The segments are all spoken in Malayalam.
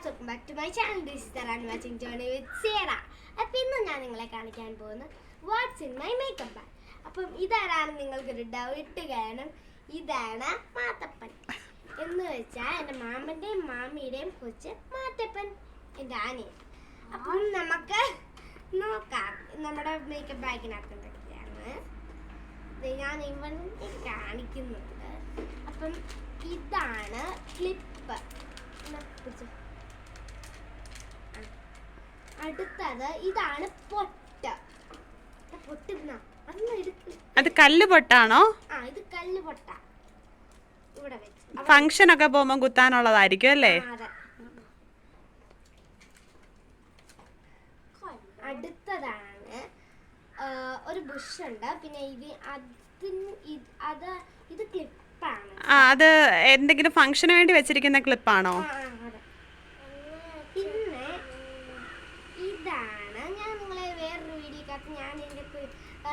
welcome back to my channel. This is Sarah watching Journey with Sarah. അപ്പോൾ ഇന്ന് ഞാൻ നിങ്ങളെ കാണിക്കാൻ പോകുന്നത് what's in my makeup bag. അപ്പം ഇതാരാണ് നിങ്ങൾക്കൊരു ഡൗട്ട് കാരണം ഇതാണ് മാത്തപ്പൻ എന്ന് വെച്ചാൽ എൻ്റെ മാമൻ്റെയും മാമിയുടെയും കൊച്ച് മാത്തപ്പൻ എൻ്റെ ആനിയൻ. അപ്പം നമുക്ക് നോക്കാം നമ്മുടെ മേക്കപ്പ് ബാഗിനകത്ത് എന്തൊക്കെയാണ് ഞാൻ ഇവിടെ കാണിക്കുന്നുണ്ട്. അപ്പം ഇതാണ് ക്ലിപ്പ്. അടുത്തത് ഇതാണ് പൊട്ട്. അത് കല്ല് പൊട്ടാണോ? ആ, ഇത് കല്ല് പൊട്ട. ഇവിടെ വെച്ച് ഫംഗ്ഷൻ ഒക്കെ പോകുമ്പോ കുത്താനുള്ളതായിരിക്കും അല്ലേ? അടുത്തതാണ് ഒരു ബുഷ് ഉണ്ട്. പിന്നെ ഇത് ക്ലിപ്പാണ്. അത് എന്തെങ്കിലും ഫംഗ്ഷന് വേണ്ടി വെച്ചിരിക്കുന്ന ക്ലിപ്പാണോ? പിന്നെ ഇതാണ് ഞാൻ നിങ്ങളെ വേറൊരു വീഡിയോക്കകത്ത് ഞാൻ എൻ്റെ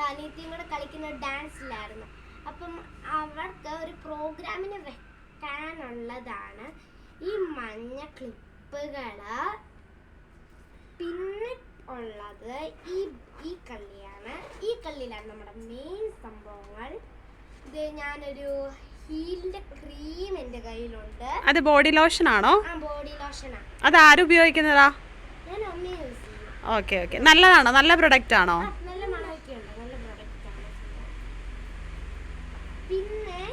അനിയത്തിയും കൂടെ കളിക്കുന്ന ഡാൻസിലായിരുന്നു. അപ്പം അവർക്ക് ഒരു പ്രോഗ്രാമിന് വെക്കാനുള്ളതാണ് ഈ മഞ്ഞ ക്ലിപ്പുകൾ. പിന്നെ ഉള്ളത് ഈ കള്ളിയാണ്. ഈ കള്ളിയിലാണ് നമ്മുടെ മെയിൻ സംഭവങ്ങൾ. ഇത് ഞാനൊരു ഹീലിന്റെ ക്രീം എൻ്റെ കയ്യിലുണ്ട്. അത് ബോഡി ലോഷൻ ആണോ? ആ, ബോഡി ലോഷനാണ്. അത് ആര് ഉപയോഗിക്കുന്നതാ? ഞാൻ അമ്മ യൂസ് ചെയ്യും. Okay okay. നല്ലതാണോ? നല്ല പ്രൊഡക്റ്റ് ആണോ? നല്ല മണമൊക്കെ ഉണ്ട്. നല്ല പ്രൊഡക്റ്റ് ആണ്. പിന്നെ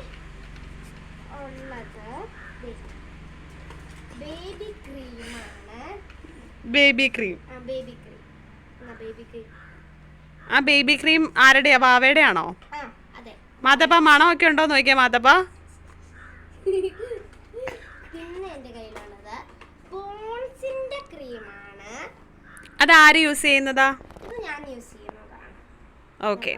ഉള്ളത് ബേബി ക്രീമാണ്. Baby cream. ആ, ബേബി ക്രീം. Baby cream. ആ ബേബി ക്രീം ആരുടെയാ? ബാവയുടെ ആണോ? ആ, അതെ. മാതപ്പ മണമൊക്കെ ഉണ്ടോ നോക്കിയാ മാതപ്പ. പിന്നെ എൻ്റെ കയ്യിലുള്ളത് പോൺസിന്റെ ക്രീമാണ്. അത് ആര് യൂസ് ചെയ്യുന്നതാ? ഇത് ഞാൻ യൂസ് ചെയ്യുന്നതാണ്. ഓക്കെ.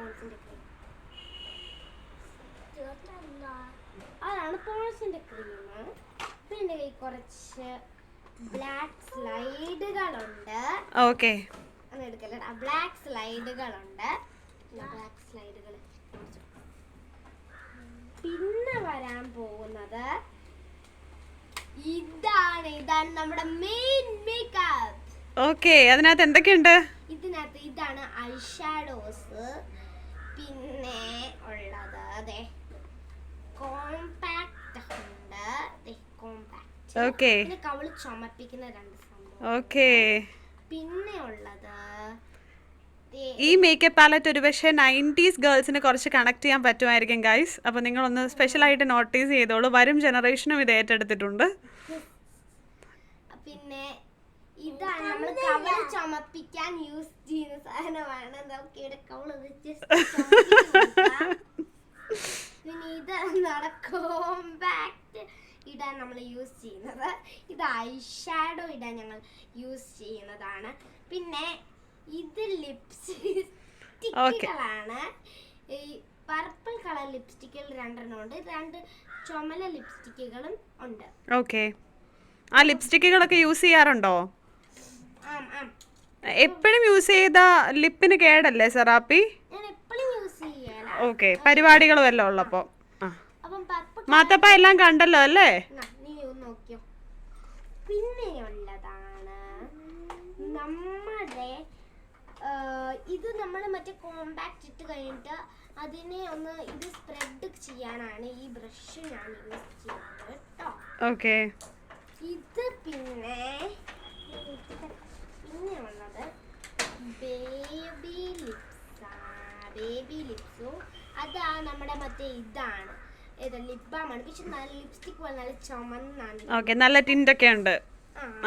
അതാണ് പോൺസിന്റെ ക്രീം. പിന്നെ എൻ്റെ കയ്യിൽ കുറച്ച് ബ്ലാക്ക് സ്ലൈഡുകളുണ്ട്. ഓക്കെ. അങ്ങനെ എടുക്കല്ല, ബ്ലാക്ക് സ്ലൈഡുകളുണ്ട്. ബ്ലാക്ക് സ്ലൈഡുകൾ. പിന്നെ വരാൻ പോകുന്നത് ഇതാണ് നമ്മുടെ മെയിൻ മേക്കപ്പ്. ഓക്കെ. അതിനകത്ത് എന്തൊക്കെയുണ്ട്? ഇതിനകത്ത് ഇതാണ് ഐ ഷാഡോസ്. പിന്നെ ഉള്ളത് അതെ കോമ്പാക്ട് ഉണ്ട്. കോമ്പാക്ട്. ഓക്കെ. പിന്നെ കവിള് ചുമപ്പിക്കുന്ന രണ്ട് സംഭവം. ഓക്കെ. പിന്നെ ഉള്ളത് ഈ മേക്കപ്പ് പാലറ്റ് ഒരു പക്ഷേ 90s ഗേൾസിന് കുറച്ച് കണക്ട് ചെയ്യാൻ പറ്റുമായിരിക്കും ഗൈസ്. അപ്പോൾ നിങ്ങളൊന്ന് സ്പെഷ്യലായിട്ട് നോട്ടീസ് ചെയ്തോളൂ. വരും ജനറേഷനും ഇത് ഏറ്റെടുത്തിട്ടുണ്ട്. പിന്നെ ഇതാണ് നമ്മൾ കവിള് ചുമപ്പിക്കാൻ യൂസ് ചെയ്യുന്ന സാധനമാണ്. ഇവിടെ കവിള് പിന്നെ ഇത് നമ്മുടെ കോമ്പാക്ട് ഇടാൻ നമ്മൾ യൂസ് ചെയ്യുന്നത്. ഇത് ഐ ഷാഡോ ഇടാൻ ഞങ്ങൾ യൂസ് ചെയ്യുന്നതാണ്. പിന്നെ ഇത് ലിപ്സ്റ്റിക്കുകളാണ്. ഈ പർപ്പിൾ കളർ ലിപ്സ്റ്റിക്കുകൾ 2 ഉണ്ട്. 2 ചുമല ലിപ്സ്റ്റിക്കുകളും ഉണ്ട്. ഓക്കെ. ആ ലിപ്സ്റ്റിക്കുകളൊക്കെ യൂസ് ചെയ്യാറുണ്ടോ? എപ്പോഴും യൂസ് ചെയ്ത ലിപ്പിന് കേടല്ലേ സെറാപ്പി? ഞാൻ എപ്പോഴും യൂസ് ചെയ്യാല. ഓക്കെ. പരിപാടികളും എല്ലാം ഉള്ളപ്പോ. മാത്തപ്പ എല്ലാം കണ്ടല്ലോ അല്ലേ? നീ നോക്കിയോ. പിന്നെ ഉള്ളതാണ് നമ്മുടെ ഇത് നമ്മൾ മറ്റേ കോമ്പാക്ട് ഇട്ട് കഴിഞ്ഞിട്ട് അതിനെ ഒന്ന് ഇത് സ്പ്രെഡ് ചെയ്യാനാണ് ഈ ബ്രഷ് ഞാൻ യൂസ് ചെയ്യുന്നത് കേട്ടോ. ഓക്കെ. ഇത് പിന്നെ ഉള്ളത് ബേബി ലിപ്സും അതാ നമ്മുടെ മറ്റേ ഇതാണ് ലിപ് ബാമാണ്. പക്ഷെ നല്ല ലിപ്സ്റ്റിക് പോലെ നല്ല ചുമന്നാണ്. ഓക്കെ. നല്ല ടിൻ്റൊക്കെ ഉണ്ട്.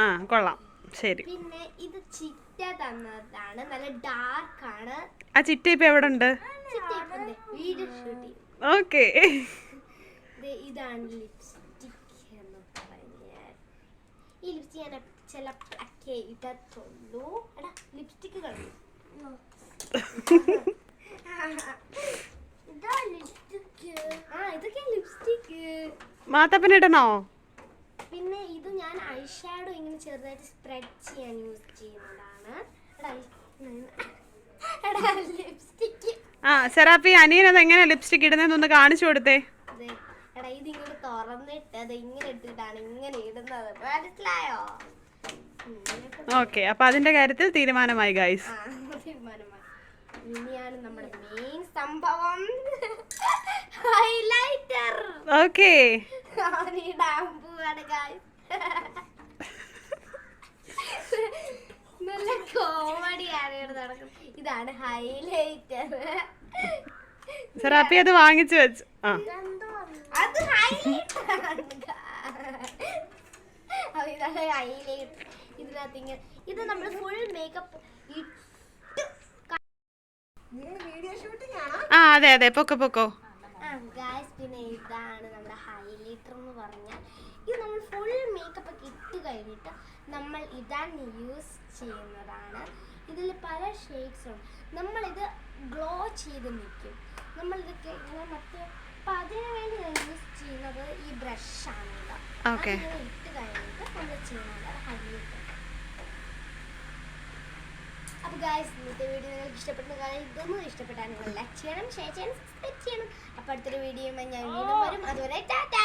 ആ കൊള്ളാം. ശരി. പിന്നെ ഇത് ചിറ്റ തന്നതാണ്. നല്ല ഡാർക്ക് ആണ്. ആ ചിറ്റ ഇപ്പൊ എവിടെ ഉണ്ട്? Video shoot. ഓക്കെ. ഇതാണ് ലിപ്സ്റ്റിക് എന്ന് പറഞ്ഞാൽ. ഈ ലിപ്സ്റ്റിക് ഞാൻ ചിലപ്പോഴൊക്കെ ഇടത്തുള്ളൂ. എടാ ലിപ്സ്റ്റിക്കുകൾ ഇതൊക്കെ ലിപ്സ്റ്റിക്. മാത്തപ്പനിടണോ? പിന്നെ ഇത് ഞാൻ ഐ ഷാഡോ ഇങ്ങനെ ചെറുതായിട്ട് സ്പ്രെഡ് ചെയ്യാൻ യൂസ് ചെയ്യുന്നതാണ്. ലിപ്സ്റ്റിക്. ആ സെറാപ്പി അനിയൻ അത് എങ്ങനെ ലിപ്സ്റ്റിക് ഇടുന്നതെന്നൊന്ന് കാണിച്ചു കൊടുത്തേ. ഇതിങ്ങനെ തുറന്നിട്ട് അത് ഇങ്ങനെ ഇട്ടിട്ടാണ് ഇങ്ങനെ ഇടുന്നത്. മനസ്സിലായോ? ഓക്കെ, അപ്പൊ അതിന്റെ കാര്യത്തിൽ തീരുമാനമായി ഗൈസ്. തീരുമാനമായി. ഇനിയാണ് നമ്മുടെ മെയിൻ സംഭവം, ഹൈലൈറ്റർ. ഓക്കെ, ഇടാൻ പോവാണ് ഗൈസ്. നല്ല കോമഡിയാണ് ഇവിടെ നടക്കുന്നത്. ഇതാണ് ഹൈലൈറ്റർ. സെറാപ്പി അത് വാങ്ങിച്ചു വെച്ചു. ആ, അത് ഹൈലൈറ്റർ. ഇതാണ് ഹൈലൈറ്റർ. ഇതിനകത്ത് ഇങ്ങനെ ഇത് നമ്മൾ ഫുൾ മേക്കപ്പ് ആ അതെ അതെ, പൊക്കോ. ഗായ്സ്, പിന്നെ ഇതാണ് നമ്മുടെ ഹൈലൈറ്റർ എന്ന് പറഞ്ഞാൽ ഇത് നമ്മൾ ഫുൾ മേക്കപ്പ് ഒക്കെ ഇട്ട് കഴിഞ്ഞിട്ട് നമ്മൾ ഇതാണ് യൂസ് ചെയ്യുന്നതാണ്. ഇതിൽ പല ഷെയ്ഡ്സ് ഉണ്ട്. നമ്മളിത് ഗ്ലോ ചെയ്ത് നിൽക്കും. നമ്മളിതൊക്കെ ഇങ്ങനെ മറ്റേ അപ്പം അതിനു വേണ്ടി ഞാൻ യൂസ് ചെയ്യുന്നത് ഈ ബ്രഷാണ് കേട്ടോ. അതിങ്ങനെ ഇട്ട് കഴിഞ്ഞിട്ട് നമ്മൾ ചെയ്യുന്നത് ഹൈലൈറ്റർ. അപ്പോൾ ഗായ്സ്, ഇന്നത്തെ വീഡിയോ നിങ്ങൾക്ക് ഇഷ്ടപ്പെടുന്ന കാര്യം ഇതൊന്നും ഇഷ്ടപ്പെട്ടാൽ നിങ്ങൾ ലൈക്ക് ചെയ്യണം, ഷെയർ ചെയ്യണം, സബ്സ്ക്രൈബ് ചെയ്യണം. അപ്പോൾ അടുത്തൊരു വീഡിയോയുമായി ഞാൻ വീണ്ടും വരും. അതുവരെ ടാറ്റാ.